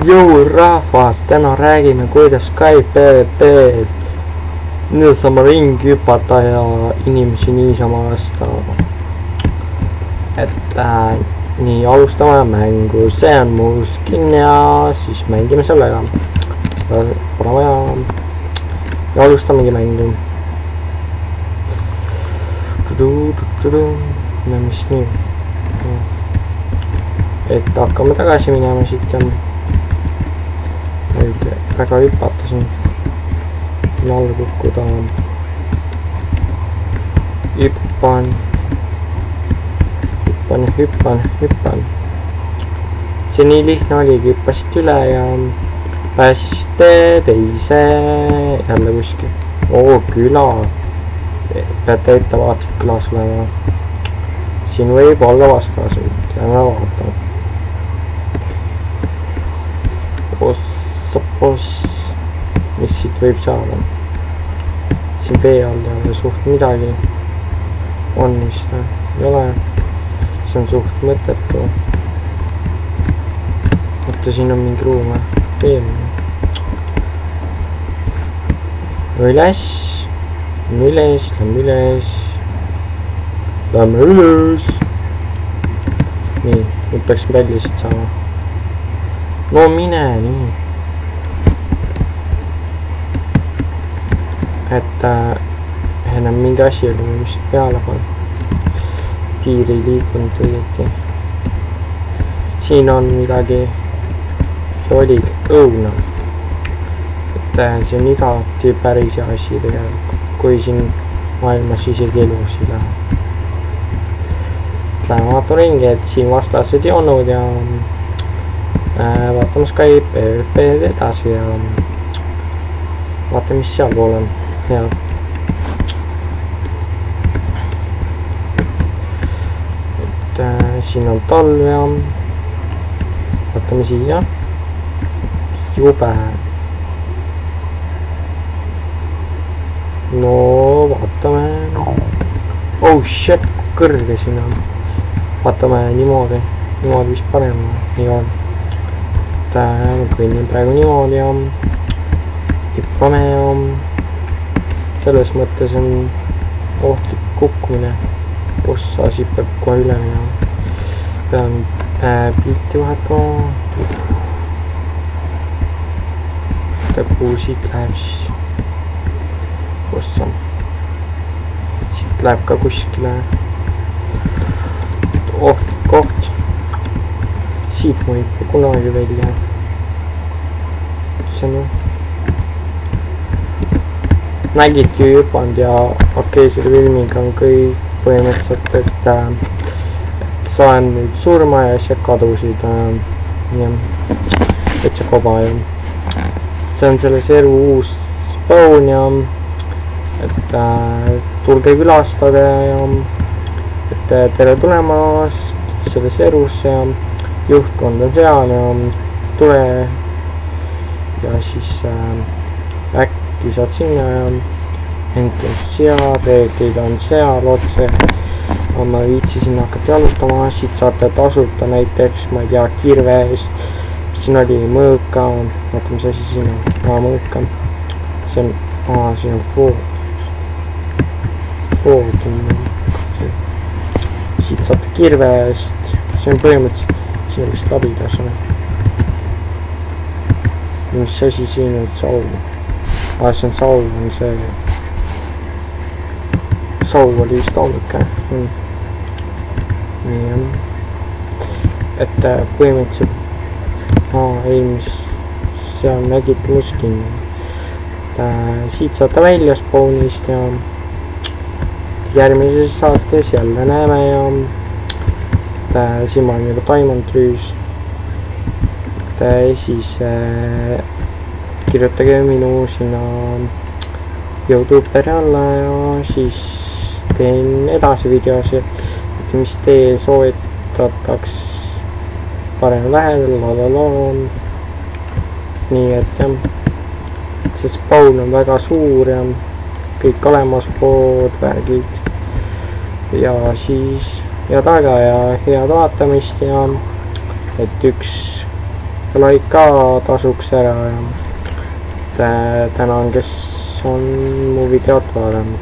Jõu rahvas, täna räägime, kuidas Skype niisama ringi hüpata ja inimesi niisama lasta. Nii alustame mängu, see on mu skin ja siis mängime sellega. Seda pole vaja. Ja alustamegi mängu. No mis nii? Et hakkame tagasi minema siit ja nüüd väga hüpata siin. Alla kukkuda. Hüppan. See nii lihtne oligi, hüppasid üle ja pääsiste teise jälle kuskil. Küla. Peate ettevaatlik külas olema. Siin võib olla vastaseid ja me vaatame. Ossapos, mis siit võib saada? Siin B all ei ole suht midagi. On vist, ei ole. See on suht mõttetu. Oota, siin on mingi ruum. Lähme üles. Nii, nüüd peaks välja siit saama. No mine, nii. Et enam mingi asi oli, mis peale panna. Tiir ei liikunud õieti. Siin on midagi. See oli õuna. Et see on igati päris hea asi tegelikult, kui siin maailmas isegi elus ei lähe. Lähme vaatame ringi, et siin vastased ei olnud ja vaatame Skype edasi ja vaatame, mis seal pool on. Ja siin on talv ja vaatame siia. Jube. No vaatame. Oh shit, kõrge siin on. Vaatame niimoodi. Niimoodi vist parem. Nii on. Kõnnin praegu niimoodi ja hüppame ja selles mõttes on ohtlik kukkumine. Ossa siit peab kohe üle minema. Pean pilti vahetama. Kuhu siit läheb siis? Ossa. Siit läheb ka kuskile. Ohtlik koht. Siit ma ei kunagi välja. See on nägidki hüpanud ja okei, selle filmiga on kõik põhimõtteliselt, et saan nüüd surma ja asjad kadusid ja täitsa koba ja see on selle seru uus spawn ja et tulge külastada ja et tere tulemast selle serusse ja juhtkond on seal ja tule ja siis äkki saad sinna ja endiselt seal, reeglid on seal otse. Ma viitsisin hakata jalutama, siit saate tasuta näiteks, ma ei tea, kirve eest. Siin oli mõõka, vaata mis asi siin on, mõõka. See on, siin on food. Siit saate kirve eest, see on põhimõtteliselt, siin on vist labidas. Mis asi siin on saun? See on saun, on see. Saun oli vist auke. Nii, et põhimõtteliselt mis seal nägid muskin. Siit saate välja spawnist ja järgmises saates jälle näeme ja siin ma olen juba Diamond Rüüs. Siis kirjutage minu sinna YouTuberi alla ja siis teen edasi videosi, et mis tee soovitataks parem lähedal, nii et jah, see spawn on väga suur ja kõik olemaspood, värgid ja siis head aega ja head vaatamist ja et üks like ka tasuks ära ja tänan, kes on mu videot vaadanud.